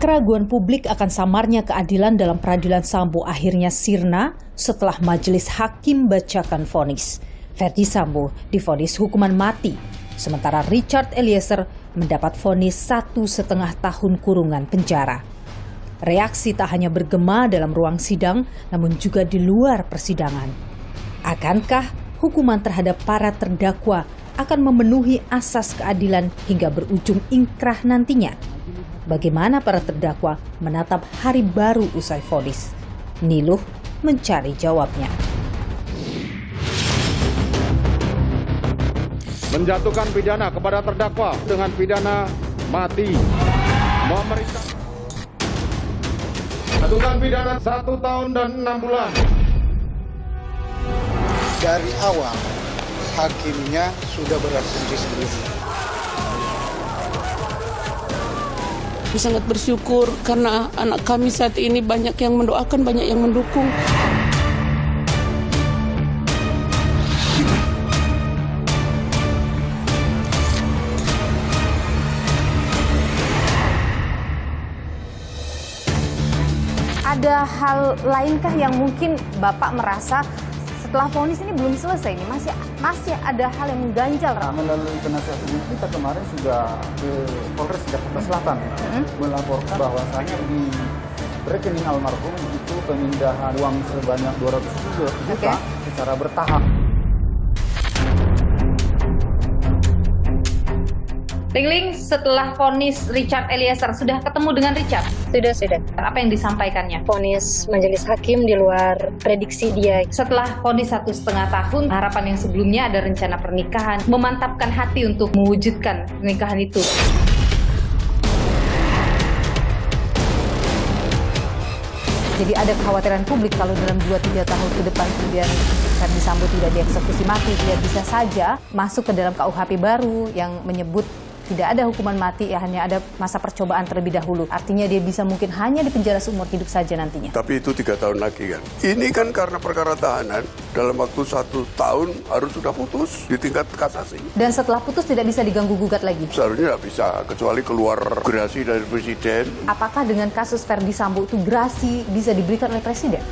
Keraguan publik akan samarnya keadilan dalam peradilan Sambo akhirnya sirna setelah majelis hakim bacakan vonis. Ferdy Sambo divonis hukuman mati, sementara Richard Eliezer mendapat vonis 1,5 tahun kurungan penjara. Reaksi tak hanya bergema dalam ruang sidang, namun juga di luar persidangan. Akankah hukuman terhadap para terdakwa akan memenuhi asas keadilan hingga berujung ingkrah nantinya? Bagaimana para terdakwa menatap hari baru usai vonis? Niluh mencari jawabnya. Menjatuhkan pidana kepada terdakwa dengan pidana mati. Menjatuhkan pidana 1 tahun dan 6 bulan. Dari awal hakimnya sudah berasumsi sendiri. Sangat bersyukur karena anak kami saat ini banyak yang mendoakan, banyak yang mendukung. Ada hal lainkah yang mungkin Bapak merasa setelah vonis ini belum selesai, ini masih ada hal yang mengganjal? Melalui penasihat hukum kita kemarin sudah ke Polres Jakarta Selatan melaporkan bahwasanya di rekening almarhum itu pemindahan uang sebanyak 200 juta secara bertahap. Ling, setelah vonis Richard Eliezer, sudah ketemu dengan Richard? Sudah. Apa yang disampaikannya? Vonis majelis hakim di luar prediksi dia. Setelah vonis 1,5 tahun, harapan yang sebelumnya ada rencana pernikahan, memantapkan hati untuk mewujudkan pernikahan itu. Jadi ada kekhawatiran publik kalau dalam 2-3 tahun ke depan kemudian Ferdy Sambo tidak dieksekusi mati, dia bisa saja masuk ke dalam KUHP baru yang menyebut tidak ada hukuman mati, ya hanya ada masa percobaan terlebih dahulu. Artinya dia bisa mungkin hanya di penjara seumur hidup saja nantinya. Tapi itu 3 tahun lagi kan. Ini kan karena perkara tahanan, dalam waktu 1 tahun harus sudah putus di tingkat kasasi. Dan setelah putus tidak bisa diganggu-gugat lagi? Seharusnya tidak bisa, kecuali keluar gerasi dari Presiden. Apakah dengan kasus Ferdy Sambo itu gerasi bisa diberikan oleh Presiden?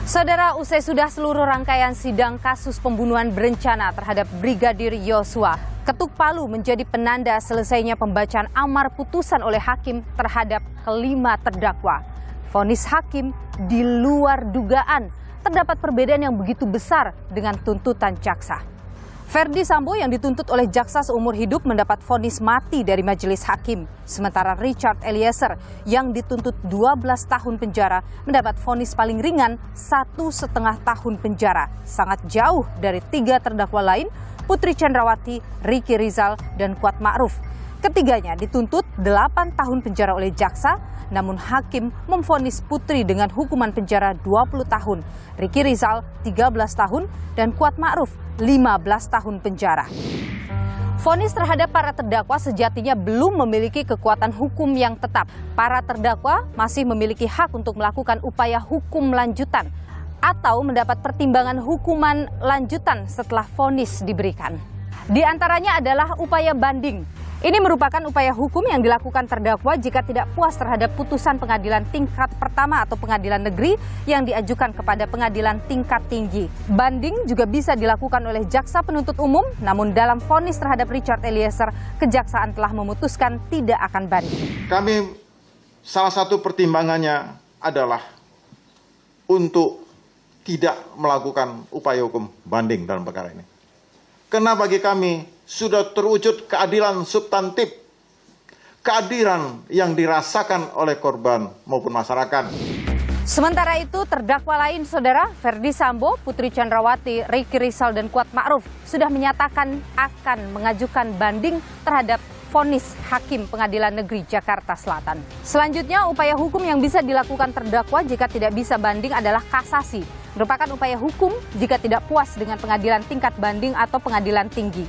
Saudara, usai sudah seluruh rangkaian sidang kasus pembunuhan berencana terhadap Brigadir Yosua, ketuk palu menjadi penanda selesainya pembacaan amar putusan oleh hakim terhadap kelima terdakwa. Vonis hakim di luar dugaan, terdapat perbedaan yang begitu besar dengan tuntutan jaksa. Ferdy Sambo yang dituntut oleh jaksa seumur hidup mendapat vonis mati dari majelis hakim. Sementara Richard Eliezer yang dituntut 12 tahun penjara mendapat vonis paling ringan 1,5 tahun penjara. Sangat jauh dari 3 terdakwa lain, Putri Chandrawati, Ricky Rizal, dan Kuat Ma'ruf. Ketiganya dituntut 8 tahun penjara oleh jaksa, namun hakim memvonis Putri dengan hukuman penjara 20 tahun, Ricky Rizal 13 tahun, dan Kuat Ma'ruf 15 tahun penjara. Vonis terhadap para terdakwa sejatinya belum memiliki kekuatan hukum yang tetap. Para terdakwa masih memiliki hak untuk melakukan upaya hukum lanjutan atau mendapat pertimbangan hukuman lanjutan setelah vonis diberikan. Di antaranya adalah upaya banding. Ini merupakan upaya hukum yang dilakukan terdakwa jika tidak puas terhadap putusan pengadilan tingkat pertama atau pengadilan negeri yang diajukan kepada pengadilan tingkat tinggi. Banding juga bisa dilakukan oleh jaksa penuntut umum, namun dalam vonis terhadap Richard Eliezer, kejaksaan telah memutuskan tidak akan banding. Kami salah satu pertimbangannya adalah untuk tidak melakukan upaya hukum banding dalam perkara ini. Karena bagi kami sudah terwujud keadilan substantif, keadilan yang dirasakan oleh korban maupun masyarakat. Sementara itu, terdakwa lain, Saudara, Ferdy Sambo, Putri Chandrawati, Ricky Rizal, dan Kuat Ma'ruf sudah menyatakan akan mengajukan banding terhadap vonis hakim Pengadilan Negeri Jakarta Selatan. Selanjutnya, upaya hukum yang bisa dilakukan terdakwa jika tidak bisa banding adalah kasasi. Merupakan upaya hukum jika tidak puas dengan pengadilan tingkat banding atau pengadilan tinggi.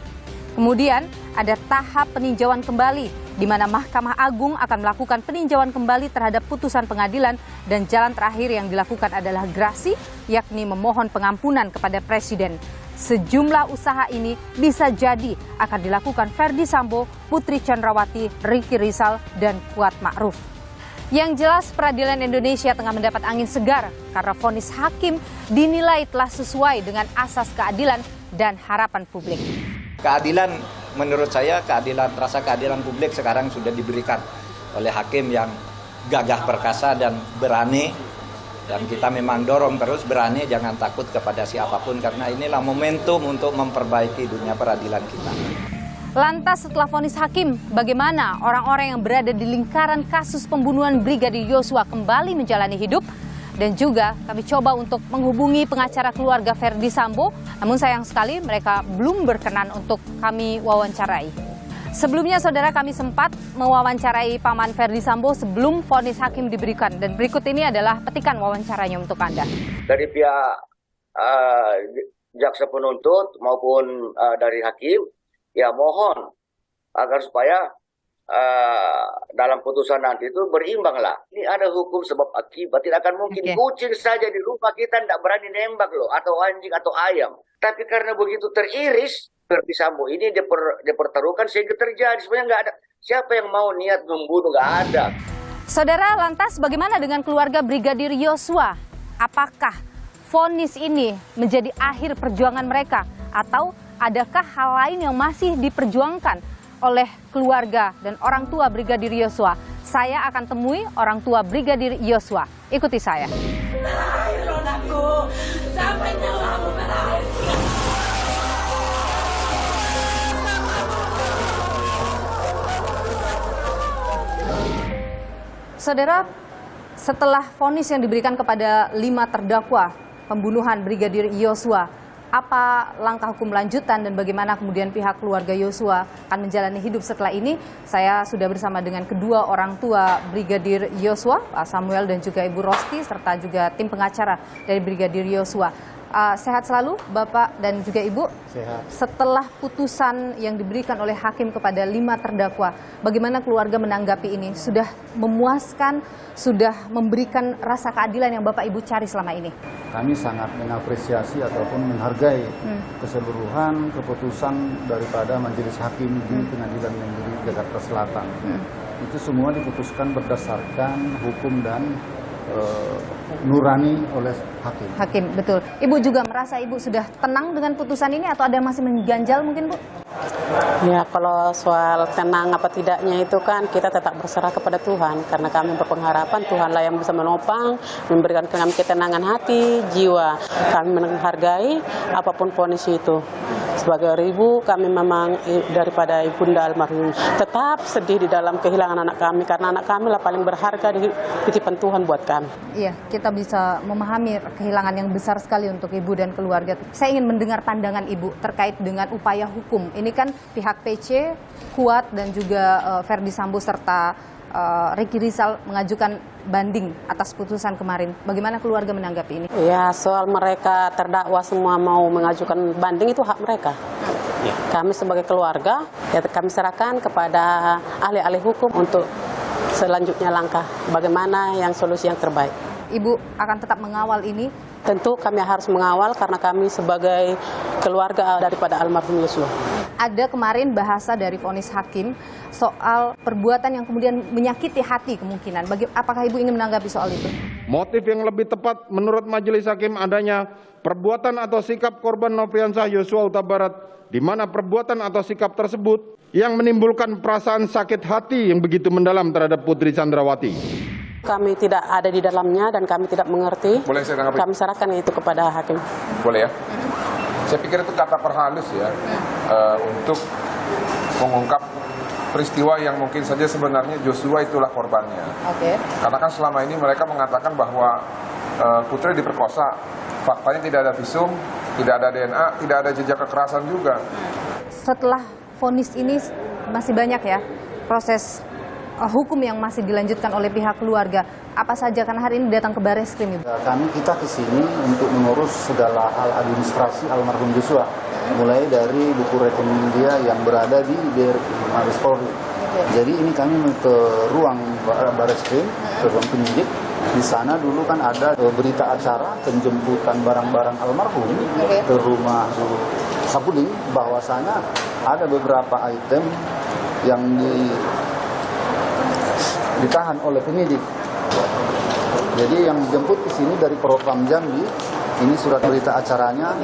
Kemudian ada tahap peninjauan kembali, di mana Mahkamah Agung akan melakukan peninjauan kembali terhadap putusan pengadilan, dan jalan terakhir yang dilakukan adalah gerasi, yakni memohon pengampunan kepada Presiden. sejumlah usaha ini bisa jadi akan dilakukan Ferdi Sambo, Putri Chandrawati, Ricky Rizal, dan Kuat Ma'ruf. Yang jelas peradilan Indonesia tengah mendapat angin segar karena vonis hakim dinilai telah sesuai dengan asas keadilan dan harapan publik. Keadilan menurut saya, rasa keadilan publik sekarang sudah diberikan oleh hakim yang gagah perkasa dan berani. Dan kita memang dorong terus berani, jangan takut kepada siapapun karena inilah momentum untuk memperbaiki dunia peradilan kita. Lantas setelah vonis hakim, bagaimana orang-orang yang berada di lingkaran kasus pembunuhan Brigadir Yosua kembali menjalani hidup? Dan juga kami coba untuk menghubungi pengacara keluarga Ferdi Sambo, namun sayang sekali mereka belum berkenan untuk kami wawancarai. Sebelumnya saudara, kami sempat mewawancarai paman Ferdi Sambo sebelum vonis hakim diberikan, dan berikut ini adalah petikan wawancaranya untuk Anda. Dari pihak jaksa penuntut maupun dari hakim, ya mohon agar supaya dalam putusan nanti itu berimbang lah. Ini ada hukum sebab akibat, tidak akan mungkin kucing saja di rumah kita tidak berani nembak loh, atau anjing atau ayam. Tapi karena begitu teriris, Ferdi Sambo ini dipertaruhkan sehingga terjadi. Sebenarnya nggak ada siapa yang mau niat membunuh, nggak ada. Saudara, lantas bagaimana dengan keluarga Brigadir Yosua? Apakah vonis ini menjadi akhir perjuangan mereka? Atau adakah hal lain yang masih diperjuangkan oleh keluarga dan orang tua Brigadir Yosua? Saya akan temui orang tua Brigadir Yosua. Ikuti saya. Saudara, setelah vonis yang diberikan kepada 5 terdakwa pembunuhan Brigadir Yosua, apa langkah hukum lanjutan dan bagaimana kemudian pihak keluarga Yosua akan menjalani hidup setelah ini? Saya sudah bersama dengan kedua orang tua Brigadir Yosua, Pak Samuel dan juga Ibu Rosti, serta juga tim pengacara dari Brigadir Yosua. Sehat selalu Bapak dan juga Ibu. Sehat. Setelah putusan yang diberikan oleh hakim kepada 5 terdakwa, bagaimana keluarga menanggapi ini? Sudah memuaskan, sudah memberikan rasa keadilan yang Bapak Ibu cari selama ini? Kami sangat mengapresiasi ataupun menghargai keseluruhan keputusan daripada majelis hakim di Pengadilan Negeri Jakarta Selatan. Itu semua diputuskan berdasarkan hukum dan nurani oleh hakim. Hakim, betul. Ibu juga merasa Ibu sudah tenang dengan putusan ini atau ada yang masih mengganjal mungkin, Bu? Ya, kalau soal tenang apa tidaknya itu kan kita tetap berserah kepada Tuhan. Karena kami berpengharapan Tuhanlah yang bisa menopang, memberikan kami ketenangan hati, jiwa. Kami menghargai apapun vonis itu. Sebagai ibu, kami memang daripada ibunda almarhum tetap sedih di dalam kehilangan anak kami. Karena anak kami lah paling berharga di titipan Tuhan buat kami. Iya, kita bisa memahami kehilangan yang besar sekali untuk Ibu dan keluarga. Saya ingin mendengar pandangan Ibu terkait dengan upaya hukum. Ini kan pihak PC, Kuat dan juga Ferdi Sambo serta Ricky Rizal mengajukan banding atas putusan kemarin. Bagaimana keluarga menanggapi ini? Ya, soal mereka terdakwa semua mau mengajukan banding itu hak mereka. Ya. Kami sebagai keluarga, ya kami serahkan kepada ahli-ahli hukum untuk selanjutnya langkah bagaimana yang solusi yang terbaik. Ibu akan tetap mengawal ini? Tentu kami harus mengawal karena kami sebagai keluarga daripada almarhum Yosua. Ada kemarin bahasa dari vonis hakim soal perbuatan yang kemudian menyakiti hati kemungkinan. Apakah Ibu ingin menanggapi soal itu? Motif yang lebih tepat menurut majelis hakim adanya perbuatan atau sikap korban Nofriansah Yosua Huta Barat, di mana perbuatan atau sikap tersebut yang menimbulkan perasaan sakit hati yang begitu mendalam terhadap Putri Chandrawati. Kami tidak ada di dalamnya dan kami tidak mengerti. Boleh saya tanggapi? Kami serahkan itu kepada hakim. Boleh ya? Saya pikir itu kata perhalus ya, untuk mengungkap peristiwa yang mungkin saja sebenarnya Joshua itulah korbannya. Oke. Karena kan selama ini mereka mengatakan bahwa Putri diperkosa, faktanya tidak ada visum, tidak ada DNA, tidak ada jejak kekerasan juga. Setelah vonis ini masih banyak ya proses hukum yang masih dilanjutkan oleh pihak keluarga. Apa saja, karena hari ini datang ke Barreskrim, Ibu? Kita ke sini untuk mengurus segala hal administrasi almarhum Joshua, mulai dari buku rekening dia yang berada di Mabes Polri. Jadi ini kami ke ruang Barreskrim, ke ruang penyidik Di sana dulu kan ada berita acara penjemputan barang-barang almarhum ke rumah Sapuling, bahwasanya ada beberapa item yang ditahan oleh penyidik. Jadi yang dijemput ke sini dari Propam Jambi, ini surat berita acaranya,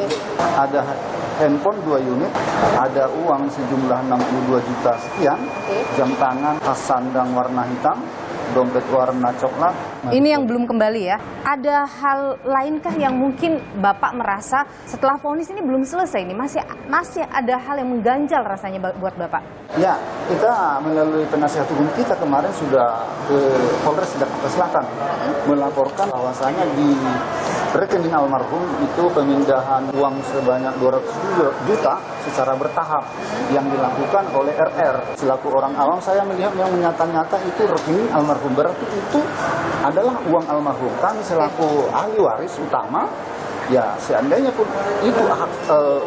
ada handphone 2 unit, ada uang sejumlah 62 juta sekian, jam tangan tas sandang warna hitam, dompet warna coklat. Ini yang belum kembali ya. Ada hal lainkah yang mungkin Bapak merasa setelah vonis ini belum selesai ini masih ada hal yang mengganjal rasanya buat Bapak? Ya, kita melalui penasihat hukum kita kemarin sudah ke Polres Jakarta Selatan melaporkan bahwasanya di rekening almarhum itu pemindahan uang sebanyak 200 juta secara bertahap yang dilakukan oleh RR. Selaku orang awam saya melihat yang nyata-nyata itu rekening almarhum, berarti itu adalah uang almarhum. Kami selaku ahli waris utama, ya seandainya pun itu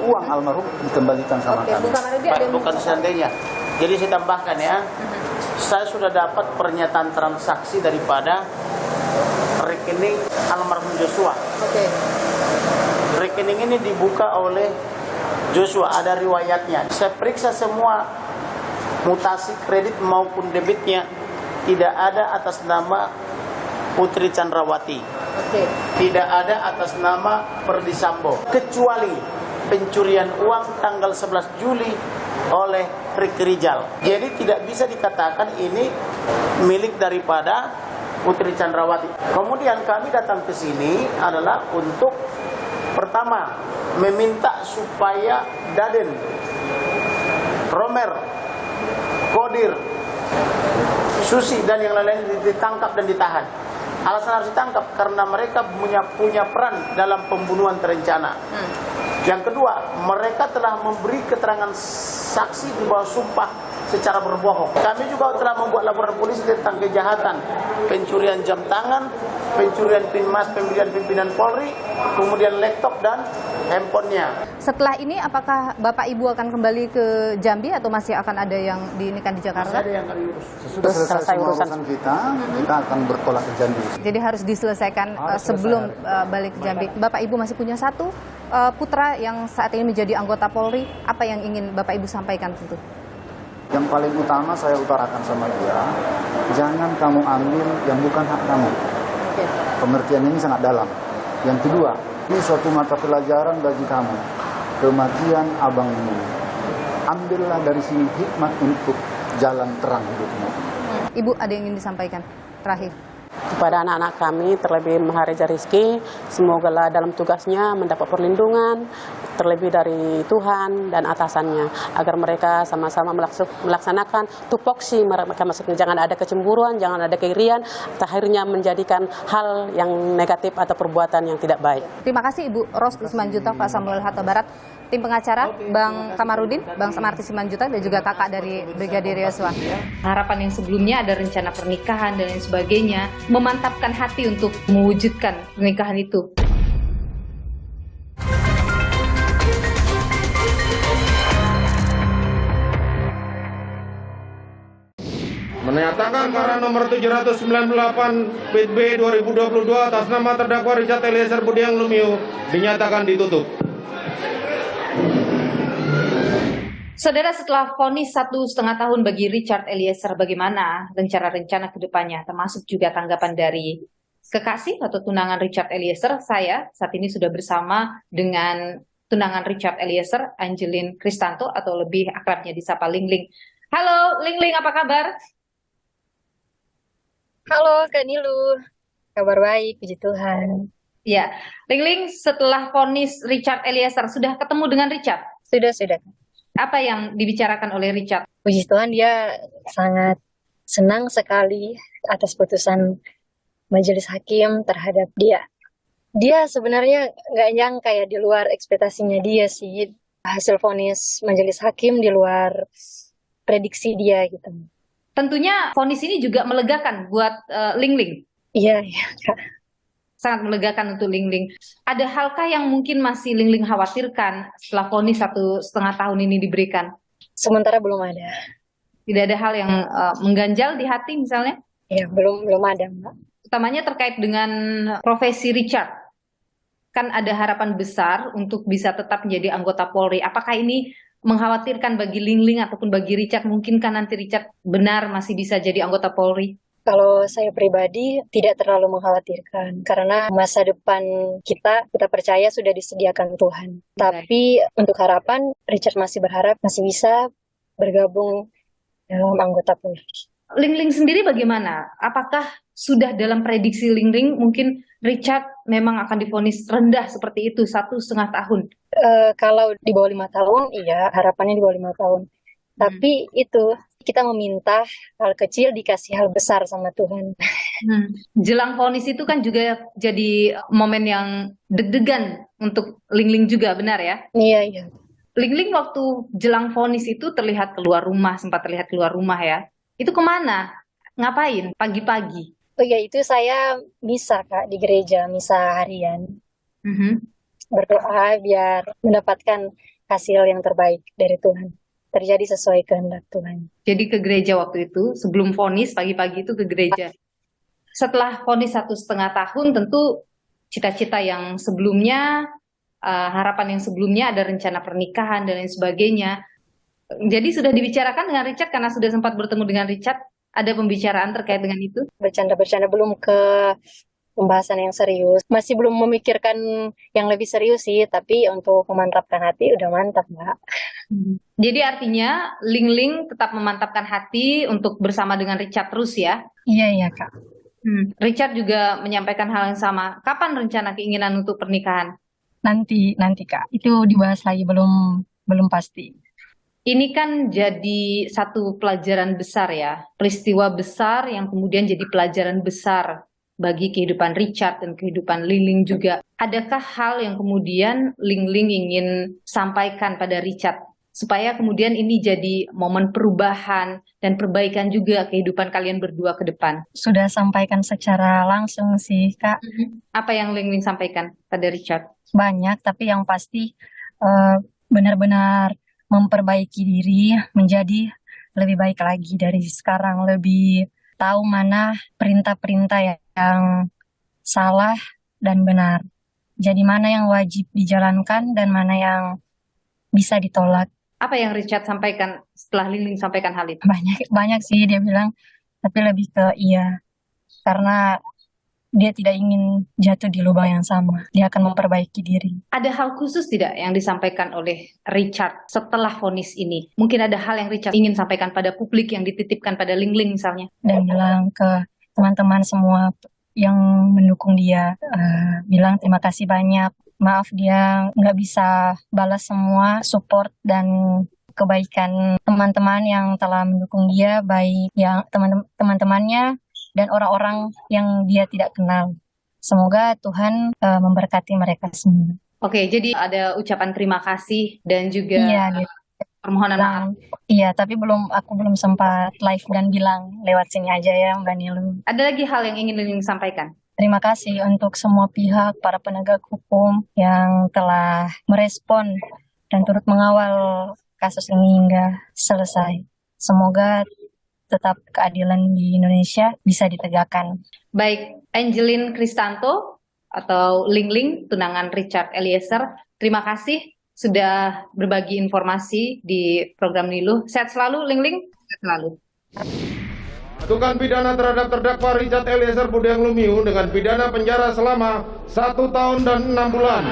uang almarhum dikembalikan sama kami. Bukan seandainya. Jadi saya tambahkan ya, saya sudah dapat pernyataan transaksi daripada rekening almarhum Joshua. Rekening ini dibuka oleh Joshua, ada riwayatnya. Saya periksa semua mutasi kredit maupun debitnya, tidak ada atas nama Putri Chandrawati. Tidak ada atas nama Perdi Sambo, kecuali pencurian uang tanggal 11 Juli oleh Ricky Rijal. Jadi tidak bisa dikatakan ini milik daripada Putri Chandrawati. Kemudian kami datang ke sini adalah untuk pertama meminta supaya Daden, Romer, Kodir, Susi dan yang lain-lain ditangkap dan ditahan. Alasan harus ditangkap karena mereka punya peran dalam pembunuhan terencana. Yang kedua, mereka telah memberi keterangan saksi di bawah sumpah secara berbohong. Kami juga telah membuat laporan polisi tentang kejahatan pencurian jam tangan, pencurian pin mas pimpinan Polri, kemudian laptop dan handphonenya. Setelah ini apakah Bapak Ibu akan kembali ke Jambi atau masih akan ada yang diinikan di Jakarta? Masih ada yang kami urus. Sudah selesai urusan kita akan bertolak ke Jambi. Jadi harus diselesaikan sebelum balik ke Jambi. Bapak Ibu masih punya satu putra yang saat ini menjadi anggota Polri. Apa yang ingin Bapak Ibu sampaikan tentu? Yang paling utama saya utarakan sama dia, jangan kamu ambil yang bukan hak kamu. Pengertian ini sangat dalam. Yang kedua, ini suatu mata pelajaran bagi kamu. Kematian abangmu. Ambillah dari sini hikmat untuk jalan terang hidupmu. Ibu ada yang ingin disampaikan terakhir? Kepada anak-anak kami, terlebih Mahareja Rizky, semoga dalam tugasnya mendapat perlindungan, terlebih dari Tuhan dan atasannya, agar mereka sama-sama melaksanakan tupoksi mereka masing-masing. Jangan ada kecemburuan, jangan ada keirian, akhirnya menjadikan hal yang negatif atau perbuatan yang tidak baik. Terima kasih Ibu Rosti Simanjuntak, Pak Samuel Hatta Barat, tim pengacara, Bang Kamarudin, Bang Samarti Simanjuntak, dan juga kakak dari Brigadir Yosua. Harapan yang sebelumnya ada rencana pernikahan dan lain sebagainya, memantapkan hati untuk mewujudkan pernikahan itu. Menyatakan perkara nomor 798 PB 2022 atas nama terdakwa Richard Eliezer Budiang Lumiu dinyatakan ditutup. Saudara, setelah vonis 1,5 tahun bagi Richard Eliezer, bagaimana rencana-rencana ke depannya, termasuk juga tanggapan dari kekasih atau tunangan Richard Eliezer? Saya saat ini sudah bersama dengan tunangan Richard Eliezer, Angelin Kristanto, atau lebih akrabnya disapa Ling Ling. Halo Ling Ling, apa kabar? Halo Kak Nilu, kabar baik, puji Tuhan. Ya, Ling Ling, setelah vonis Richard Eliezer, sudah ketemu dengan Richard? Sudah. Apa yang dibicarakan oleh Richard? Puji Tuhan, dia sangat senang sekali atas putusan majelis hakim terhadap dia. Dia sebenarnya nggak nyangka ya, di luar ekspektasinya dia sih. Hasil vonis majelis hakim di luar prediksi dia gitu. Tentunya vonis ini juga melegakan buat Ling Ling. Iya, Kak. Sangat melegakan untuk Ling Ling. Ada halkah yang mungkin masih Ling Ling khawatirkan setelah vonis 1,5 tahun ini diberikan? Sementara belum ada. Tidak ada hal yang mengganjal di hati misalnya? Ya, belum ada, Mbak. utamanya terkait dengan profesi Richard. Kan ada harapan besar untuk bisa tetap menjadi anggota Polri. Apakah ini mengkhawatirkan bagi Lingling ataupun bagi Richard? Mungkinkah nanti Richard benar masih bisa jadi anggota Polri? Kalau saya pribadi tidak terlalu mengkhawatirkan karena masa depan kita percaya sudah disediakan Tuhan. Tapi untuk harapan, Richard masih berharap masih bisa bergabung dalam anggota Polri. Lingling sendiri bagaimana? Apakah sudah dalam prediksi Lingling mungkin Richard memang akan divonis rendah seperti itu 1,5 tahun? Kalau di bawah 5 tahun, iya harapannya di bawah 5 tahun. Tapi itu kita meminta hal kecil dikasih hal besar sama Tuhan. Jelang vonis itu kan juga jadi momen yang deg-degan untuk Lingling juga, benar ya? Iya, iya. Lingling waktu jelang vonis itu terlihat keluar rumah, sempat terlihat keluar rumah ya. Itu kemana? Ngapain pagi-pagi? Oh ya, itu saya misa Kak di gereja, misa harian. Berdoa biar mendapatkan hasil yang terbaik dari Tuhan. Terjadi sesuai kehendak Tuhan. Jadi ke gereja waktu itu, sebelum vonis pagi-pagi itu ke gereja. Setelah vonis 1,5 tahun, tentu cita-cita yang sebelumnya, harapan yang sebelumnya, ada rencana pernikahan dan lain sebagainya. Jadi sudah dibicarakan dengan Richard karena sudah sempat bertemu dengan Richard, ada pembicaraan terkait dengan itu? Bercanda-bercanda, belum ke pembahasan yang serius. Masih belum memikirkan yang lebih serius sih, tapi untuk memantapkan hati udah mantap, Mbak. Jadi artinya Lingling tetap memantapkan hati untuk bersama dengan Richard terus ya? Iya, Kak. Richard juga menyampaikan hal yang sama. Kapan rencana keinginan untuk pernikahan? Nanti Kak. Itu dibahas lagi, belum pasti. Ini kan jadi satu pelajaran besar ya, peristiwa besar yang kemudian jadi pelajaran besar bagi kehidupan Richard dan kehidupan Lingling juga. Adakah hal yang kemudian Lingling ingin sampaikan pada Richard supaya kemudian ini jadi momen perubahan dan perbaikan juga kehidupan kalian berdua ke depan? Sudah sampaikan secara langsung sih, Kak. Apa yang Lingling sampaikan pada Richard? Banyak, tapi yang pasti benar-benar memperbaiki diri menjadi lebih baik lagi dari sekarang, lebih tahu mana perintah-perintah yang salah dan benar. Jadi mana yang wajib dijalankan dan mana yang bisa ditolak. Apa yang Richard sampaikan setelah Lingling sampaikan hal itu? Banyak sih dia bilang, tapi lebih ke iya. Karena dia tidak ingin jatuh di lubang yang sama. Dia akan memperbaiki diri. Ada hal khusus tidak yang disampaikan oleh Richard setelah vonis ini? Mungkin ada hal yang Richard ingin sampaikan pada publik yang dititipkan pada Lingling misalnya? Dan bilang ke teman-teman semua yang mendukung dia, bilang terima kasih banyak. Maaf dia nggak bisa balas semua support dan kebaikan teman-teman yang telah mendukung dia, baik yang teman-temannya dan orang-orang yang dia tidak kenal. Semoga Tuhan memberkati mereka semua. Oke, jadi ada ucapan terima kasih dan juga permohonan maaf. Iya, tapi aku belum sempat live dan bilang lewat sini aja ya Mbak Nilu. Ada lagi hal yang ingin Lingling sampaikan? Terima kasih untuk semua pihak, para penegak hukum yang telah merespon dan turut mengawal kasus ini hingga selesai. Semoga tetap keadilan di Indonesia bisa ditegakkan. Baik, Angeline Kristanto atau Lingling, tunangan Richard Eliezer, terima kasih sudah berbagi informasi di program Nilu. Sehat selalu, Lingling. Sehat selalu. Jatuhkan pidana terhadap terdakwa Richard Eliezer Budiang Lumiu dengan pidana penjara selama 1 tahun dan 6 bulan.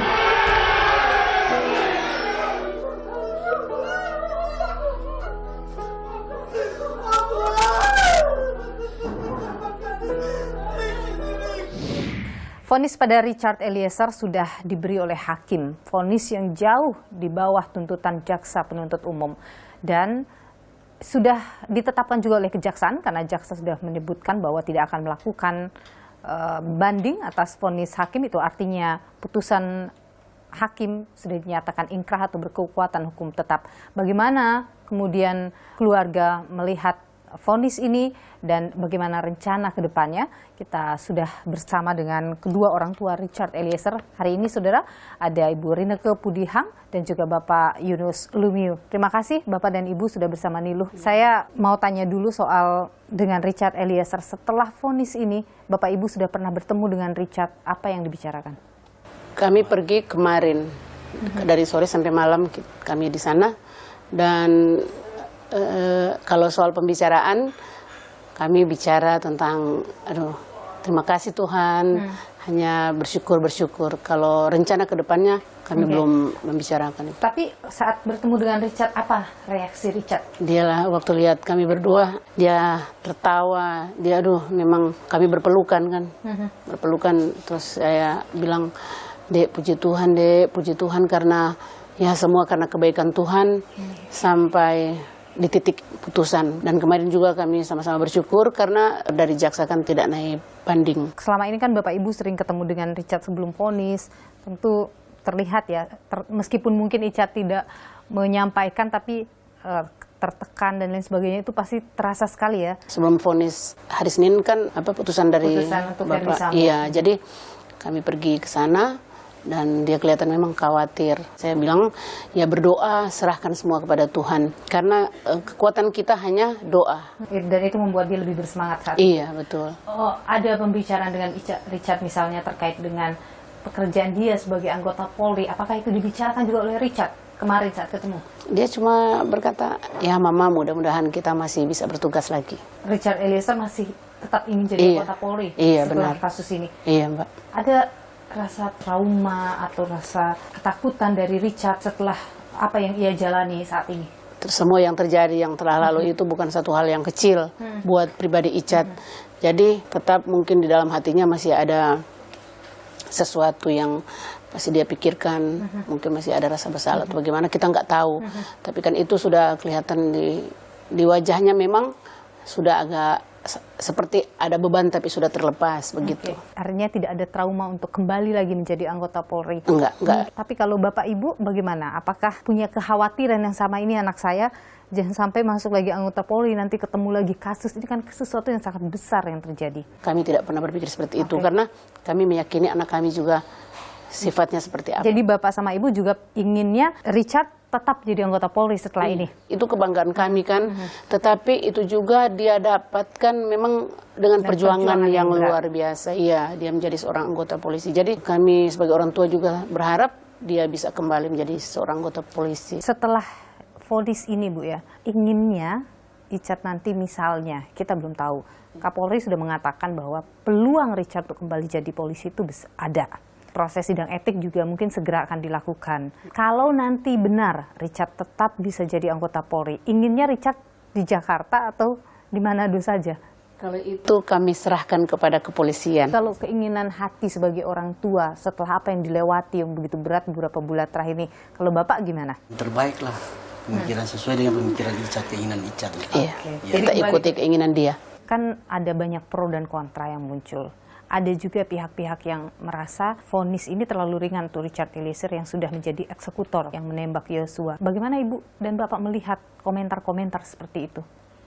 Vonis pada Richard Eliezer sudah diberi oleh hakim. Vonis yang jauh di bawah tuntutan jaksa penuntut umum. Dan sudah ditetapkan juga oleh kejaksaan karena jaksa sudah menyebutkan bahwa tidak akan melakukan banding atas vonis hakim. Itu artinya putusan hakim sudah dinyatakan inkrah atau berkekuatan hukum tetap. Bagaimana kemudian keluarga melihat vonis ini dan bagaimana rencana ke depannya. Kita sudah bersama dengan kedua orang tua Richard Eliezer. Hari ini saudara ada Ibu Rineke Pudihang dan juga Bapak Yunus Lumiu. Terima kasih Bapak dan Ibu sudah bersama Niluh. Saya mau tanya dulu soal dengan Richard Eliezer. Setelah vonis ini, Bapak Ibu sudah pernah bertemu dengan Richard. Apa yang dibicarakan? Kami pergi kemarin, dari sore sampai malam kami di sana. Dan kalau soal pembicaraan, kami bicara tentang, terima kasih Tuhan, hanya bersyukur. Kalau rencana ke depannya, kami belum membicarakan itu. Tapi saat bertemu dengan Richard, apa reaksi Richard? Dialah waktu lihat kami berdua, dia tertawa, dia memang kami berpelukan kan, berpelukan. Terus saya bilang, Dek, puji Tuhan karena ya semua karena kebaikan Tuhan sampai di titik putusan. Dan kemarin juga kami sama-sama bersyukur karena dari jaksa kan tidak naik banding. Selama ini kan Bapak Ibu sering ketemu dengan Richard sebelum vonis, tentu terlihat ya, meskipun mungkin Richard tidak menyampaikan tapi tertekan dan lain sebagainya, itu pasti terasa sekali ya. Sebelum vonis hari Senin kan putusan dari Bapak. Iya, jadi kami pergi ke sana. Dan dia kelihatan memang khawatir. Saya bilang, ya berdoa, serahkan semua kepada Tuhan. Karena kekuatan kita hanya doa. Dan itu membuat dia lebih bersemangat saat itu. Iya, betul. Oh, ada pembicaraan dengan Richard misalnya terkait dengan pekerjaan dia sebagai anggota Polri. Apakah itu dibicarakan juga oleh Richard kemarin saat ketemu? Dia cuma berkata, ya Mama, mudah-mudahan kita masih bisa bertugas lagi. Richard Eliezer masih tetap ingin jadi anggota Polri setelah kasus ini? Iya, Mbak. Ada rasa trauma atau rasa ketakutan dari Richard setelah apa yang ia jalani saat ini? Semua yang terjadi yang telah lalu itu bukan satu hal yang kecil buat pribadi Richard. Jadi tetap mungkin di dalam hatinya masih ada sesuatu yang pasti dia pikirkan, mungkin masih ada rasa bersalah atau bagaimana, kita nggak tahu. Tapi kan itu sudah kelihatan di wajahnya, memang sudah agak seperti ada beban tapi sudah terlepas begitu. Artinya tidak ada trauma untuk kembali lagi menjadi anggota Polri? Enggak. Tapi kalau Bapak Ibu bagaimana? Apakah punya kekhawatiran yang sama ini, anak saya jangan sampai masuk lagi anggota Polri, nanti ketemu lagi kasus, ini kan sesuatu yang sangat besar yang terjadi. Kami tidak pernah berpikir seperti itu karena kami meyakini anak kami juga sifatnya seperti apa. Jadi Bapak sama Ibu juga inginnya Richard tetap jadi anggota Polri setelah ini? Itu kebanggaan kami kan, tetapi itu juga dia dapatkan memang dengan perjuangan yang luar biasa. Iya, dia menjadi seorang anggota polisi. Jadi kami sebagai orang tua juga berharap dia bisa kembali menjadi seorang anggota polisi. Setelah vonis ini Bu ya, inginnya Richard nanti misalnya, kita belum tahu, Kapolri sudah mengatakan bahwa peluang Richard untuk kembali jadi polisi itu ada. Proses sidang etik juga mungkin segera akan dilakukan. Kalau nanti benar Richard tetap bisa jadi anggota Polri, inginnya Richard di Jakarta atau di Manado saja? Kalau itu kami serahkan kepada kepolisian. Kalau keinginan hati sebagai orang tua setelah apa yang dilewati yang begitu berat beberapa bulan terakhir ini, kalau Bapak gimana? Terbaiklah, pemikiran sesuai dengan pemikiran Richard, keinginan Richard. Iya, kita ikuti keinginan dia. Kan ada banyak pro dan kontra yang muncul. Ada juga pihak-pihak yang merasa vonis ini terlalu ringan untuk Richard Eliezer yang sudah menjadi eksekutor yang menembak Yosua. Bagaimana Ibu dan Bapak melihat komentar-komentar seperti itu?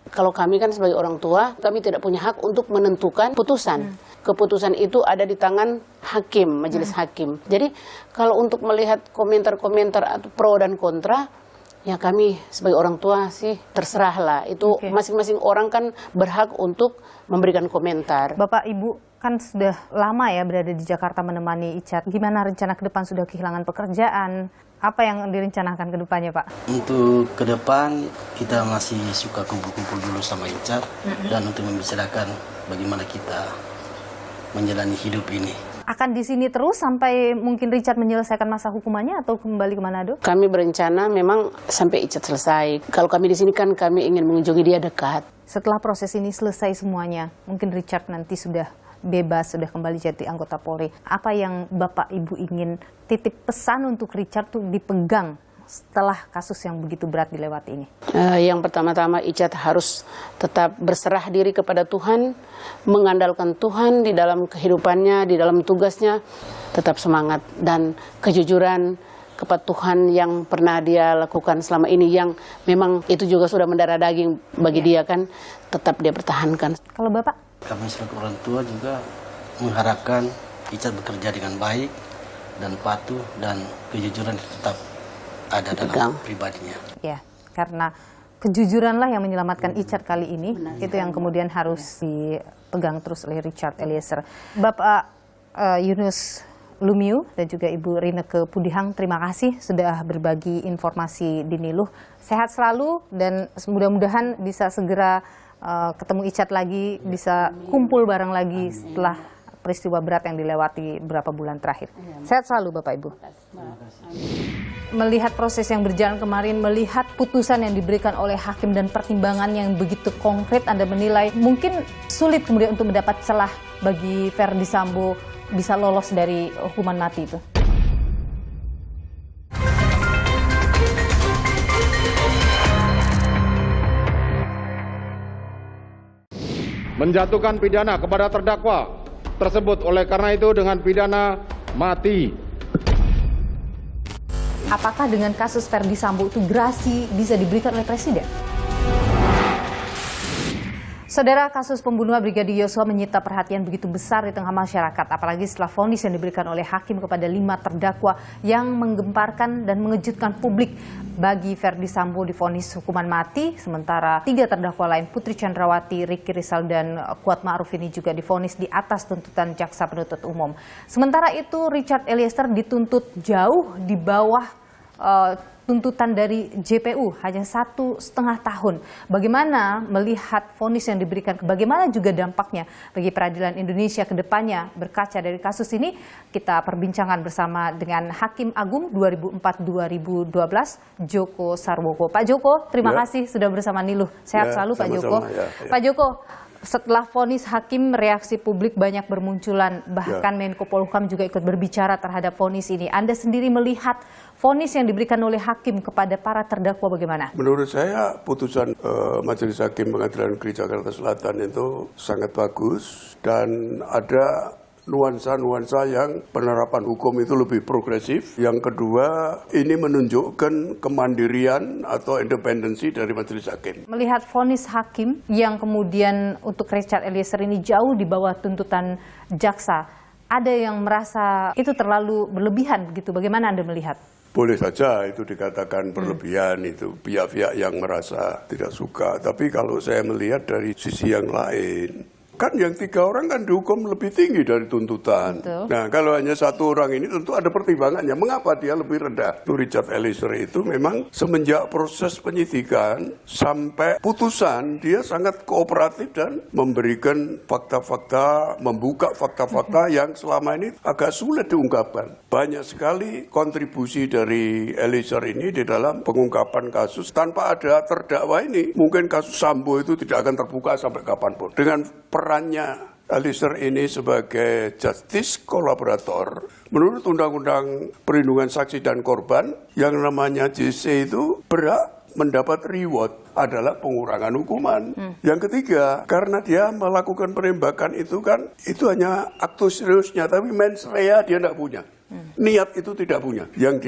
Kalau kami kan sebagai orang tua, kami tidak punya hak untuk menentukan putusan. Keputusan itu ada di tangan hakim, majelis hakim. Jadi kalau untuk melihat komentar-komentar atau pro dan kontra, ya kami sebagai orang tua sih terserahlah. Itu masing-masing orang kan berhak untuk memberikan komentar. Bapak Ibu kan sudah lama ya berada di Jakarta menemani Richard. Gimana rencana ke depan? Sudah kehilangan pekerjaan? Apa yang direncanakan ke depannya, Pak? Untuk ke depan kita masih suka kumpul-kumpul dulu sama Richard dan untuk membicarakan bagaimana kita menjalani hidup ini. Akan di sini terus sampai mungkin Richard menyelesaikan masa hukumannya atau kembali ke Manado? Kami berencana memang sampai Richard selesai. Kalau kami di sini kan kami ingin mengunjungi dia dekat. Setelah proses ini selesai semuanya, mungkin Richard nanti sudah bebas, sudah kembali jadi anggota Polri. Apa yang Bapak Ibu ingin titip pesan untuk Richard tuh dipegang setelah kasus yang begitu berat dilewati ini? Yang pertama-tama Richard harus tetap berserah diri kepada Tuhan, mengandalkan Tuhan di dalam kehidupannya, di dalam tugasnya, tetap semangat dan kejujuran, kepatuhan yang pernah dia lakukan selama ini, yang memang itu juga sudah mendarah daging bagi dia kan, tetap dia pertahankan. Kalau Bapak? Kami selaku orang tua juga mengharapkan Icat bekerja dengan baik dan patuh, dan kejujuran tetap ada dalam pribadinya. Ya, karena kejujuranlah yang menyelamatkan Icat kali ini. Itu yang kemudian harus dipegang terus oleh Richard Eliezer. Bapak Yunus Lumiu dan juga Ibu Rinneke Pudihang, terima kasih sudah berbagi informasi di Niluh. Sehat selalu dan mudah-mudahan bisa segera ketemu Icat lagi, bisa kumpul bareng lagi setelah peristiwa berat yang dilewati beberapa bulan terakhir. Sehat selalu Bapak Ibu. Melihat proses yang berjalan kemarin, melihat putusan yang diberikan oleh hakim dan pertimbangan yang begitu konkret, Anda menilai mungkin sulit kemudian untuk mendapat celah bagi Verdi Sambo bisa lolos dari hukuman mati itu. Menjatuhkan pidana kepada terdakwa tersebut, oleh karena itu dengan pidana mati. Apakah dengan kasus Verdi Sambo itu gerasi bisa diberikan oleh Presiden? Saudara, kasus pembunuhan Brigadir Yosua menyita perhatian begitu besar di tengah masyarakat, apalagi setelah vonis yang diberikan oleh hakim kepada 5 terdakwa yang menggemparkan dan mengejutkan publik. Bagi Verdi Sambo divonis hukuman mati, sementara 3 terdakwa lain, Putri Chandrawati, Ricky Rizal, dan Kuat Ma'ruf ini juga divonis di atas tuntutan jaksa penuntut umum. Sementara itu Richard Eliezer dituntut jauh di bawah tuntutan dari JPU, hanya 1,5 tahun. Bagaimana melihat vonis yang diberikan, bagaimana juga dampaknya bagi peradilan Indonesia ke depannya berkaca dari kasus ini, kita perbincangkan bersama dengan Hakim Agung 2004-2012, Joko Sarwoko. Pak Joko, terima kasih sudah bersama Niluh. Sehat selalu Pak Joko. Pak Joko, setelah vonis hakim, reaksi publik banyak bermunculan, bahkan Menko Polhukam juga ikut berbicara terhadap vonis ini. Anda sendiri melihat vonis yang diberikan oleh hakim kepada para terdakwa bagaimana? Menurut saya putusan Majelis Hakim Pengadilan Negeri Jakarta Selatan itu sangat bagus, dan ada nuansa-nuansa yang penerapan hukum itu lebih progresif. Yang kedua, ini menunjukkan kemandirian atau independensi dari majelis hakim. Melihat vonis hakim yang kemudian untuk Richard Eliezer ini jauh di bawah tuntutan jaksa, ada yang merasa itu terlalu berlebihan begitu. Bagaimana Anda melihat? Boleh saja itu dikatakan berlebihan, itu pihak-pihak yang merasa tidak suka. Tapi kalau saya melihat dari sisi yang lain, kan yang 3 orang kan dihukum lebih tinggi dari tuntutan. Betul. Nah, kalau hanya 1 orang ini tentu ada pertimbangannya. Mengapa dia lebih rendah? Richard Eliezer itu memang semenjak proses penyidikan sampai putusan, dia sangat kooperatif dan memberikan fakta-fakta, membuka fakta-fakta yang selama ini agak sulit diungkapkan. Banyak sekali kontribusi dari Eliezer ini di dalam pengungkapan kasus. Tanpa ada terdakwa ini, mungkin kasus Sambo itu tidak akan terbuka sampai kapanpun. Dengan perannya Eliezer ini sebagai justice kolaborator, menurut Undang-Undang Perlindungan Saksi dan Korban, yang namanya JC itu berhak mendapat reward adalah pengurangan hukuman. Yang ketiga, karena dia melakukan penembakan itu kan, itu hanya aktus seriusnya, tapi mens rea dia tidak punya. Niat itu tidak punya. Yang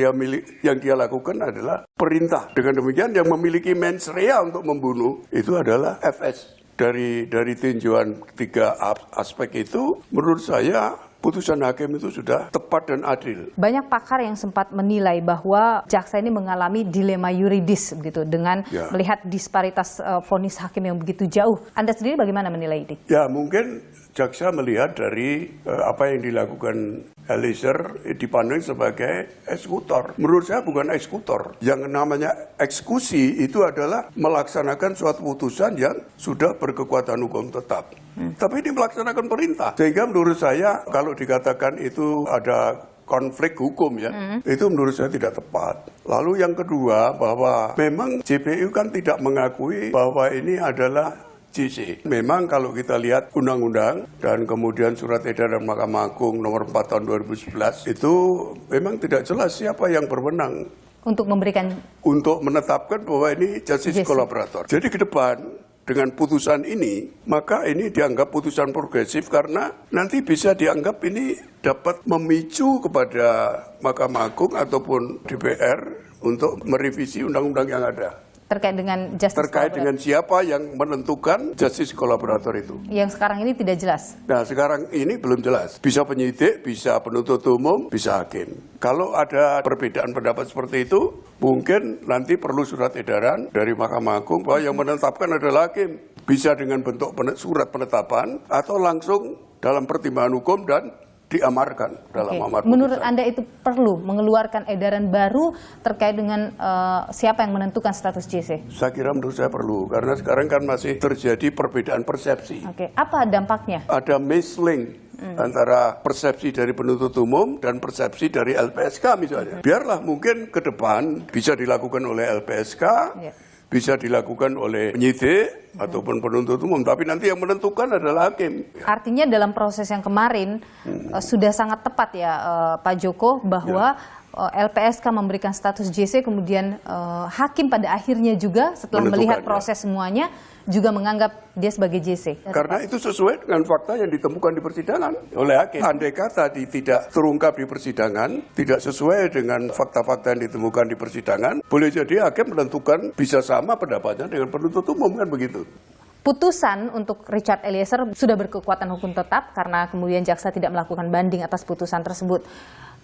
dia lakukan adalah perintah. Dengan demikian yang memiliki mens rea untuk membunuh itu adalah FS. Dari tinjauan 3 aspek itu, menurut saya putusan hakim itu sudah tepat dan adil. Banyak pakar yang sempat menilai bahwa jaksa ini mengalami dilema yuridis begitu dengan melihat disparitas vonis hakim yang begitu jauh. Anda sendiri bagaimana menilai ini? Ya, mungkin jaksa melihat dari apa yang dilakukan Eliezer dipandang sebagai eksekutor. Menurut saya bukan eksekutor. Yang namanya eksekusi itu adalah melaksanakan suatu putusan yang sudah berkekuatan hukum tetap. Tapi ini melaksanakan perintah. Sehingga menurut saya kalau dikatakan itu ada konflik hukum ya, itu menurut saya tidak tepat. Lalu yang kedua, bahwa memang JPU kan tidak mengakui bahwa ini adalah JC. Memang kalau kita lihat undang-undang dan kemudian surat edaran Mahkamah Agung nomor 4 tahun 2011 itu memang tidak jelas siapa yang berwenang untuk menetapkan bahwa ini justice kolaborator. Jadi ke depan dengan putusan ini, maka ini dianggap putusan progresif karena nanti bisa dianggap ini dapat memicu kepada Mahkamah Agung ataupun DPR untuk merevisi undang-undang yang ada. Terkait dengan justice Terkait dengan siapa yang menentukan justice kolaborator itu. Yang sekarang ini tidak jelas. Nah, sekarang ini belum jelas. Bisa penyidik, bisa penuntut umum, bisa hakim. Kalau ada perbedaan pendapat seperti itu, mungkin nanti perlu surat edaran dari Mahkamah Agung bahwa yang menetapkan adalah hakim. Bisa dengan bentuk surat penetapan atau langsung dalam pertimbangan hukum dan diamarkan dalam amar putusan. Menurut Anda itu perlu mengeluarkan edaran baru terkait dengan siapa yang menentukan status JC? Saya kira menurut saya perlu, karena sekarang kan masih terjadi perbedaan persepsi. Oke, apa dampaknya? Ada mislink antara persepsi dari penuntut umum dan persepsi dari LPSK misalnya. Biarlah mungkin ke depan bisa dilakukan oleh LPSK, bisa dilakukan oleh penyidik ataupun penuntut umum, tapi nanti yang menentukan adalah hakim. Artinya dalam proses yang kemarin sudah sangat tepat ya Pak Joko bahwa LPSK memberikan status JC, kemudian hakim pada akhirnya juga setelah melihat proses semuanya juga menganggap dia sebagai JC. Karena itu sesuai dengan fakta yang ditemukan di persidangan oleh hakim. Andai kata tidak terungkap di persidangan, tidak sesuai dengan fakta-fakta yang ditemukan di persidangan, boleh jadi hakim menentukan bisa sama pendapatnya dengan penuntut umum, kan begitu. Putusan untuk Richard Eliezer sudah berkekuatan hukum tetap karena kemudian jaksa tidak melakukan banding atas putusan tersebut.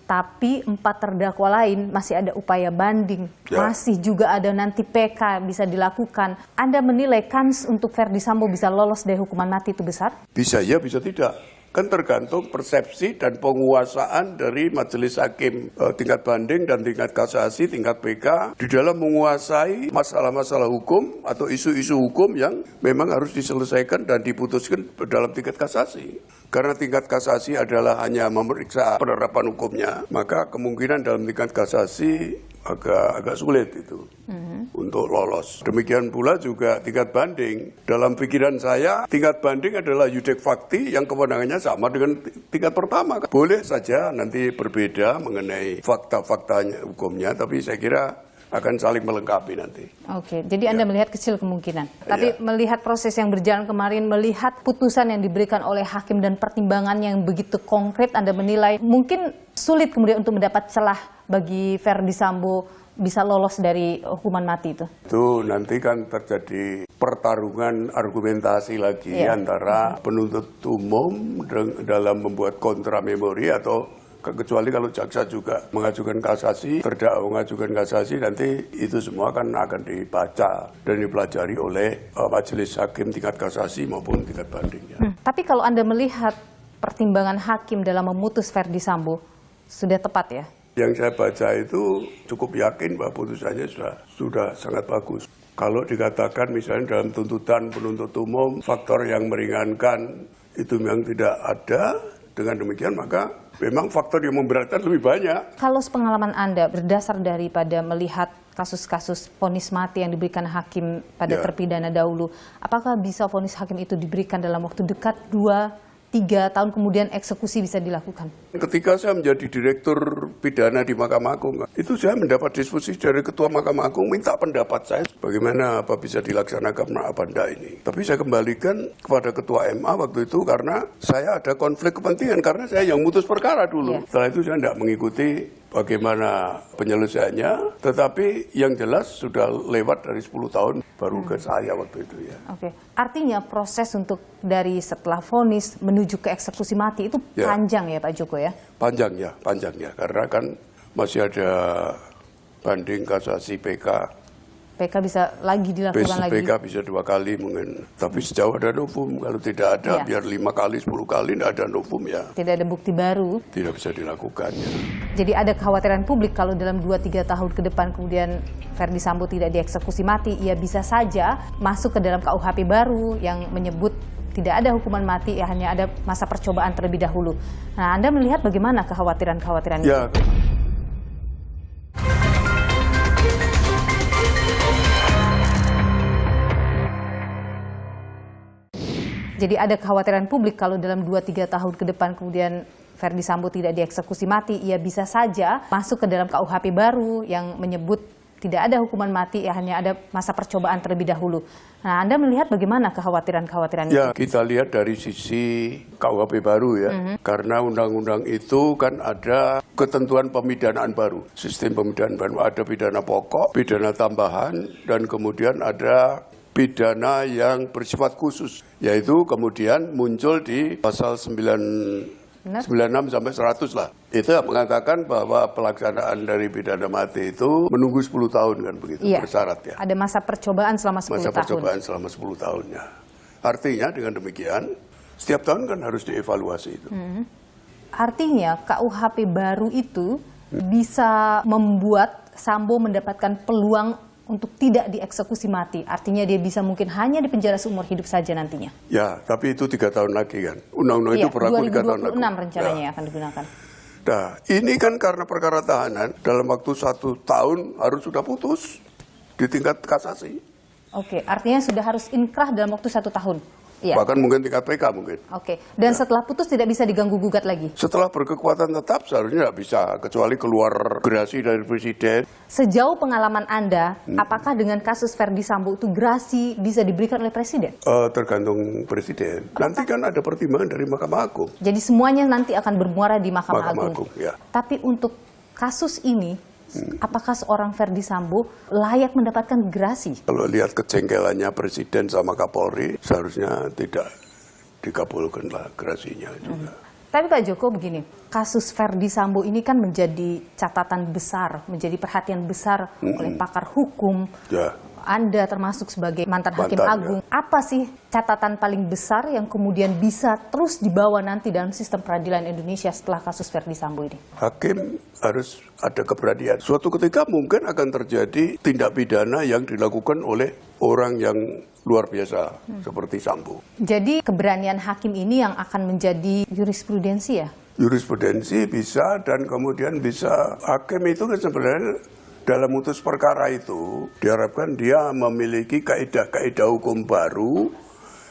Tapi 4 terdakwa lain masih ada upaya banding, masih juga ada nanti PK bisa dilakukan. Anda menilai kans untuk Ferdy Sambo bisa lolos dari hukuman mati itu besar? Bisa ya, bisa tidak. Kan tergantung persepsi dan penguasaan dari majelis hakim tingkat banding dan tingkat kasasi, tingkat PK di dalam menguasai masalah-masalah hukum atau isu-isu hukum yang memang harus diselesaikan dan diputuskan dalam tingkat kasasi. Karena tingkat kasasi adalah hanya memeriksa penerapan hukumnya, maka kemungkinan dalam tingkat kasasi agak sulit itu untuk lolos. Demikian pula juga tingkat banding. Dalam pikiran saya, tingkat banding adalah yudek fakti yang kewenangannya sama dengan tingkat pertama. Boleh saja nanti berbeda mengenai fakta-faktanya hukumnya, tapi saya kira akan saling melengkapi nanti. Oke, jadi Anda melihat kecil kemungkinan. Tapi melihat proses yang berjalan kemarin, melihat putusan yang diberikan oleh hakim dan pertimbangan yang begitu konkret, Anda menilai mungkin sulit kemudian untuk mendapat celah bagi Ferdy Sambo bisa lolos dari hukuman mati itu? Itu nanti kan terjadi pertarungan argumentasi lagi antara penuntut umum dalam membuat kontra memori atau kecuali kalau jaksa juga mengajukan kasasi, terdakwa mengajukan kasasi, nanti itu semua kan akan dibaca dan dipelajari oleh majelis hakim tingkat kasasi maupun tingkat banding. Tapi kalau Anda melihat pertimbangan hakim dalam memutus Ferdy Sambo, sudah tepat ya? Yang saya baca itu cukup yakin bahwa putusannya sudah sangat bagus. Kalau dikatakan misalnya dalam tuntutan penuntut umum, faktor yang meringankan itu memang tidak ada, dengan demikian maka memang faktor yang memberatkan lebih banyak. Kalau sepengalaman Anda berdasar daripada melihat kasus-kasus vonis mati yang diberikan hakim pada terpidana dahulu, apakah bisa vonis hakim itu diberikan dalam waktu dekat 2-3 tahun kemudian eksekusi bisa dilakukan? Ketika saya menjadi direktur pidana di Mahkamah Agung, itu saya mendapat diskusi dari Ketua Mahkamah Agung, minta pendapat saya bagaimana apa bisa dilaksanakan apa enggak ini. Tapi saya kembalikan kepada Ketua MA waktu itu karena saya ada konflik kepentingan, karena saya yang mutus perkara dulu. Setelah itu saya tidak mengikuti bagaimana penyelesaiannya, tetapi yang jelas sudah lewat dari 10 tahun baru ke saya waktu itu ya. Oke, artinya proses untuk dari setelah vonis menuju ke eksekusi mati itu panjang ya Pak Joko ya? Panjang ya, karena kan masih ada banding kasasi PK. PK bisa lagi dilakukan lagi? PK bisa 2 kali mungkin, tapi sejauh ada novum, kalau tidak ada biar 5 kali, 10 kali tidak ada novum ya. Tidak ada bukti baru? Tidak bisa dilakukan ya. Jadi ada kekhawatiran publik kalau dalam 2-3 tahun ke depan kemudian Ferdy Sambo tidak dieksekusi mati, ia bisa saja masuk ke dalam KUHP baru yang menyebut tidak ada hukuman mati, ya hanya ada masa percobaan terlebih dahulu. Nah, Anda melihat bagaimana kekhawatiran-kekhawatiran itu? Jadi ada kekhawatiran publik kalau dalam 2-3 tahun ke depan kemudian Ferdy Sambo tidak dieksekusi mati, ia bisa saja masuk ke dalam KUHP baru yang menyebut tidak ada hukuman mati, ya hanya ada masa percobaan terlebih dahulu. Nah, Anda melihat bagaimana kekhawatiran-kekhawatiran Ya, itu? kita lihat dari sisi KUHP baru ya. Karena undang-undang itu kan ada ketentuan pemidanaan baru. Sistem pemidanaan baru, ada pidana pokok, pidana tambahan, dan kemudian ada pidana yang bersifat khusus. Yaitu kemudian muncul di pasal 96 sampai 100 lah. Itu yang mengatakan bahwa pelaksanaan dari pidana mati itu menunggu 10 tahun kan begitu, Iya. bersyarat ya. Ada masa percobaan selama 10 Masa tahun. percobaan selama 10 tahunnya. Artinya dengan demikian, setiap tahun kan harus dievaluasi itu. Artinya KUHP baru itu bisa membuat Sambo mendapatkan peluang untuk tidak dieksekusi mati. Artinya dia bisa mungkin hanya dipenjara seumur hidup saja nantinya. Ya, tapi itu 3 tahun lagi kan. Undang-undang itu berlaku 3 tahun lagi. 2026 rencananya akan digunakan. Nah, ini kan karena perkara tahanan, dalam waktu 1 tahun harus sudah putus di tingkat kasasi. Oke, artinya sudah harus inkrah dalam waktu 1 tahun. Iya. Bahkan mungkin tingkat PK mungkin. Oke, dan setelah putus tidak bisa diganggu-gugat lagi? Setelah berkekuatan tetap seharusnya tidak bisa, kecuali keluar gerasi dari presiden. Sejauh pengalaman Anda, apakah dengan kasus Verdi Sambo itu gerasi bisa diberikan oleh Presiden? Tergantung presiden. Nanti kan ada pertimbangan dari Mahkamah Agung. Jadi semuanya nanti akan bermuara di Mahkamah Agung. Ya. Tapi untuk kasus ini, apakah seorang Verdi Sambo layak mendapatkan gerasi? Kalau lihat kejengkelannya presiden sama Kapolri, seharusnya tidak dikabulkanlah gerasinya juga. Tapi Pak Joko begini, kasus Verdi Sambo ini kan menjadi catatan besar, menjadi perhatian besar oleh pakar hukum. Ya. Anda termasuk sebagai mantan Hakim Agung. Apa sih catatan paling besar yang kemudian bisa terus dibawa nanti dalam sistem peradilan Indonesia setelah kasus Verdi Sambo ini? Hakim harus ada keberanian. Suatu ketika mungkin akan terjadi tindak pidana yang dilakukan oleh orang yang luar biasa seperti Sambo. Jadi keberanian hakim ini yang akan menjadi jurisprudensi ya? Jurisprudensi bisa, dan kemudian bisa hakim itu kan sebenarnya dalam memutus perkara itu diharapkan dia memiliki kaidah-kaidah hukum baru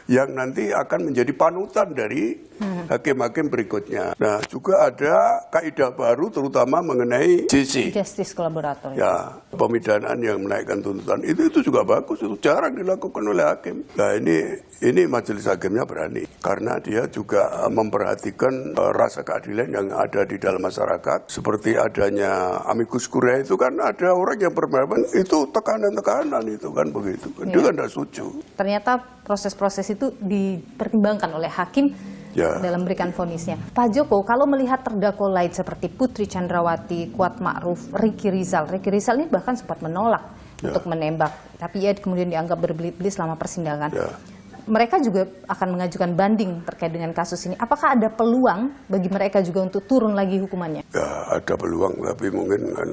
yang nanti akan menjadi panutan dari hakim-hakim berikutnya. Nah, juga ada kaidah baru terutama mengenai JC. Justice Collaborator. Ya, pemidanaan yang menaikkan tuntutan. Itu juga bagus, itu jarang dilakukan oleh hakim. Nah, ini majelis hakimnya berani karena dia juga memperhatikan rasa keadilan yang ada di dalam masyarakat. Seperti adanya amicus curiae itu kan ada orang yang berpendapat itu tekanan-tekanan itu kan begitu. Dia kan tidak setuju. Ternyata proses-proses itu dipertimbangkan oleh hakim dalam memberikan vonisnya. Pak Joko, kalau melihat terdakwa lain seperti Putri Chandrawati, Kuat Ma'ruf, Ricky Rizal ini bahkan sempat menolak untuk menembak, tapi ia kemudian dianggap berbelit-belit selama persidangan. Mereka juga akan mengajukan banding terkait dengan kasus ini. Apakah ada peluang bagi mereka juga untuk turun lagi hukumannya? Ya, ada peluang, tapi mungkin kan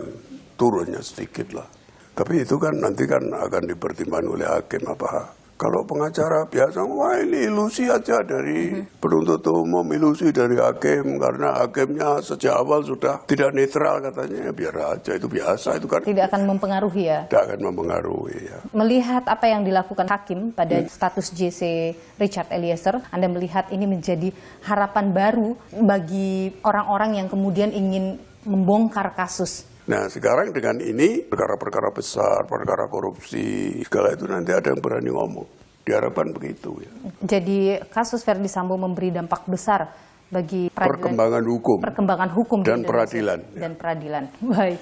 turunnya sedikit lah. Tapi itu kan nanti kan akan dipertimbangkan oleh hakim apa. Kalau pengacara biasa, wah ini ilusi aja dari penuntut umum, ilusi dari hakim, karena hakimnya sejak awal sudah tidak netral katanya, biar aja, itu biasa, itu kan. Tidak akan mempengaruhi ya? Tidak akan mempengaruhi ya. Melihat apa yang dilakukan hakim pada status JC Richard Eliezer, Anda melihat ini menjadi harapan baru bagi orang-orang yang kemudian ingin membongkar kasus. Nah, sekarang dengan ini, perkara-perkara besar, perkara korupsi, segala itu nanti ada yang berani ngomong. Diharapkan begitu ya. Jadi kasus Verdi Sambo memberi dampak besar bagi perkembangan hukum dan peradilan. Dan peradilan. Baik.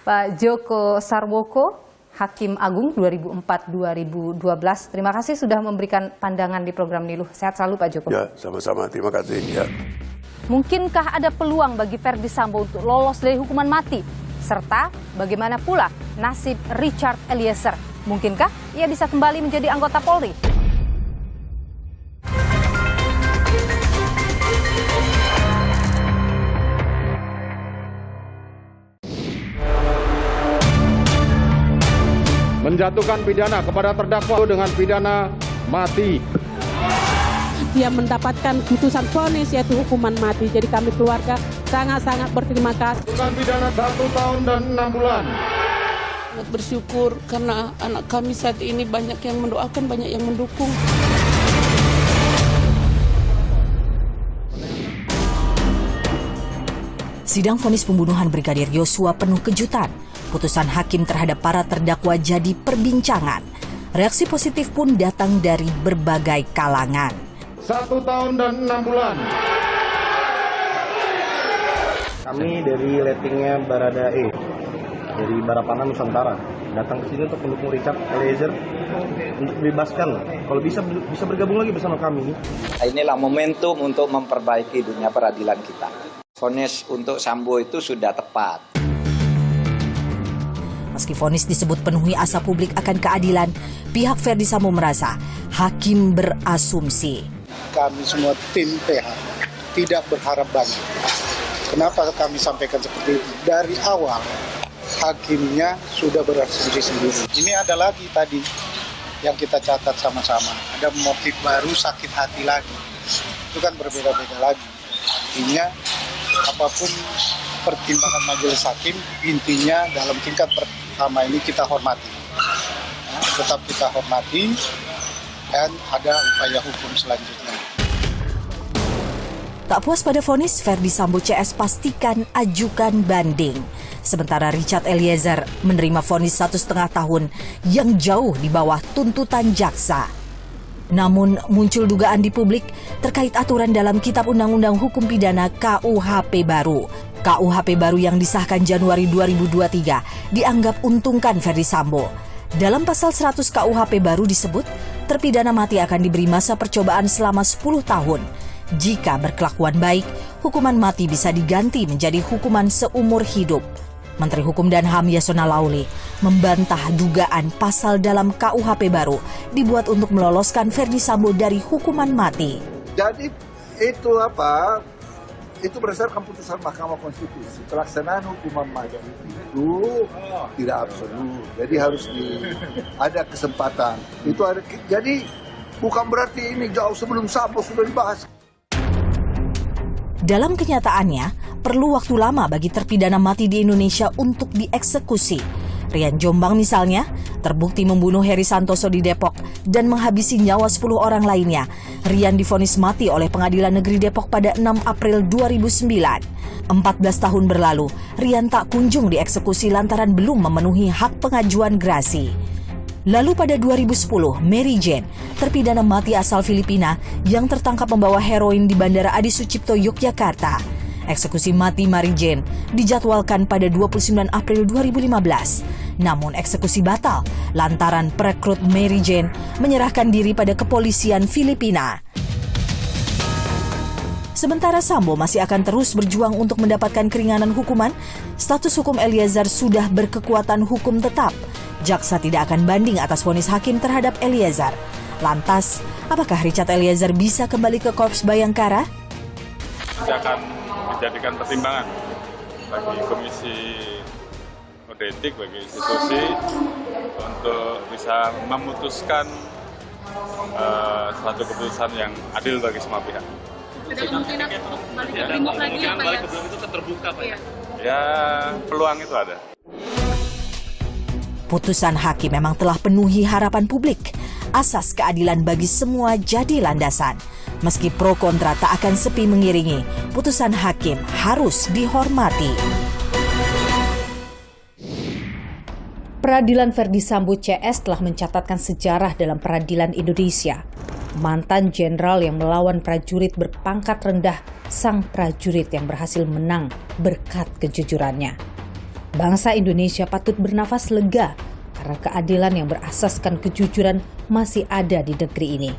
Pak Joko Sarwoko, Hakim Agung 2004-2012. Terima kasih sudah memberikan pandangan di program Niluh. Sehat selalu Pak Joko. Ya, sama-sama. Terima kasih. Ya. Mungkinkah ada peluang bagi Verdi Sambo untuk lolos dari hukuman mati? Serta bagaimana pula nasib Richard Eliezer? Mungkinkah ia bisa kembali menjadi anggota Polri? Menjatuhkan pidana kepada terdakwa dengan pidana mati. Dia mendapatkan putusan vonis yaitu hukuman mati. Jadi kami keluarga sangat-sangat berterima kasih. Putusan pidana 1 tahun dan 6 bulan. Sangat bersyukur karena anak kami saat ini banyak yang mendoakan, banyak yang mendukung. Sidang vonis pembunuhan Brigadir Yosua penuh kejutan. Putusan hakim terhadap para terdakwa jadi perbincangan. Reaksi positif pun datang dari berbagai kalangan. 1 tahun dan 6 bulan. Kami dari lettingnya Baradae, dari Barapana Nusantara, datang ke sini untuk mendukung Richard Eliezer untuk dibebaskan. Kalau bisa bergabung lagi bersama kami. Inilah momentum untuk memperbaiki dunia peradilan kita. Vonis untuk Sambo itu sudah tepat. Meski vonis disebut penuhi asa publik akan keadilan, pihak Ferdi Sambo merasa hakim berasumsi. Kami semua tim PH tidak berharap banyak. Kenapa kami sampaikan seperti itu? Dari awal hakimnya sudah berasumsi sendiri. Ini ada lagi tadi yang kita catat sama-sama. Ada motif baru, sakit hati lagi. Itu kan berbeda-beda lagi. Artinya apapun pertimbangan majelis hakim, intinya dalam tingkat pertama ini kita hormati. Tetap kita hormati dan ada upaya hukum selanjutnya. Tak puas pada vonis, Ferdi Sambo CS pastikan ajukan banding. Sementara Richard Eliezer menerima vonis 1,5 tahun yang jauh di bawah tuntutan jaksa. Namun muncul dugaan di publik terkait aturan dalam Kitab Undang-Undang Hukum Pidana KUHP baru. KUHP baru yang disahkan Januari 2023 dianggap untungkan Ferdi Sambo. Dalam pasal 100 KUHP baru disebut, terpidana mati akan diberi masa percobaan selama 10 tahun. Jika berkelakuan baik, hukuman mati bisa diganti menjadi hukuman seumur hidup. Menteri Hukum dan HAM Yasona Lauli membantah dugaan pasal dalam KUHP baru dibuat untuk meloloskan Ferdi Sambo dari hukuman mati. Jadi itu itu berdasarkan putusan Mahkamah Konstitusi. Pelaksanaan hukuman mati itu tidak absolut. Jadi harus ada kesempatan. Jadi bukan berarti ini jauh sebelum Sambo sudah dibahas. Dalam kenyataannya, perlu waktu lama bagi terpidana mati di Indonesia untuk dieksekusi. Rian Jombang misalnya, terbukti membunuh Heri Santoso di Depok dan menghabisi nyawa 10 orang lainnya. Rian divonis mati oleh Pengadilan Negeri Depok pada 6 April 2009. 14 tahun berlalu, Rian tak kunjung dieksekusi lantaran belum memenuhi hak pengajuan gerasi. Lalu pada 2010, Mary Jane, terpidana mati asal Filipina yang tertangkap membawa heroin di Bandara Adi Sucipto, Yogyakarta. Eksekusi mati Mary Jane dijadwalkan pada 29 April 2015. Namun eksekusi batal lantaran perekrut Mary Jane menyerahkan diri pada kepolisian Filipina. Sementara Sambo masih akan terus berjuang untuk mendapatkan keringanan hukuman, status hukum Eliezer sudah berkekuatan hukum tetap. Jaksa tidak akan banding atas vonis hakim terhadap Eliezer. Lantas, apakah Richard Eliezer bisa kembali ke Korps Bayangkara? Kita akan menjadikan pertimbangan bagi Komisi Kode Etik, bagi institusi untuk bisa memutuskan suatu keputusan yang adil bagi semua pihak. Ada kemungkinan untuk balik ke Brimob lagi ya Pak ya? Sebelum itu terbuka Pak ya? Ya, peluang itu ada. Putusan hakim memang telah penuhi harapan publik. Asas keadilan bagi semua jadi landasan. Meski pro kontra tak akan sepi mengiringi, putusan hakim harus dihormati. Peradilan Ferdi Sambo CS telah mencatatkan sejarah dalam peradilan Indonesia. Mantan jenderal yang melawan prajurit berpangkat rendah, sang prajurit yang berhasil menang berkat kejujurannya. Bangsa Indonesia patut bernafas lega karena keadilan yang berasaskan kejujuran masih ada di negeri ini.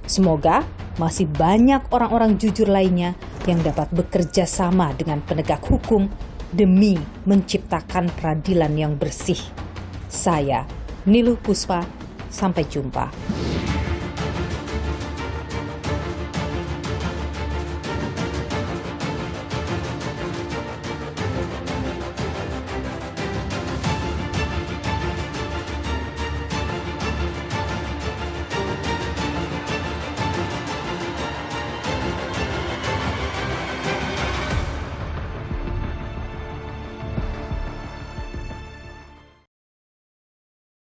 Semoga masih banyak orang-orang jujur lainnya yang dapat bekerja sama dengan penegak hukum demi menciptakan peradilan yang bersih. Saya, Niluh Puspa, sampai jumpa.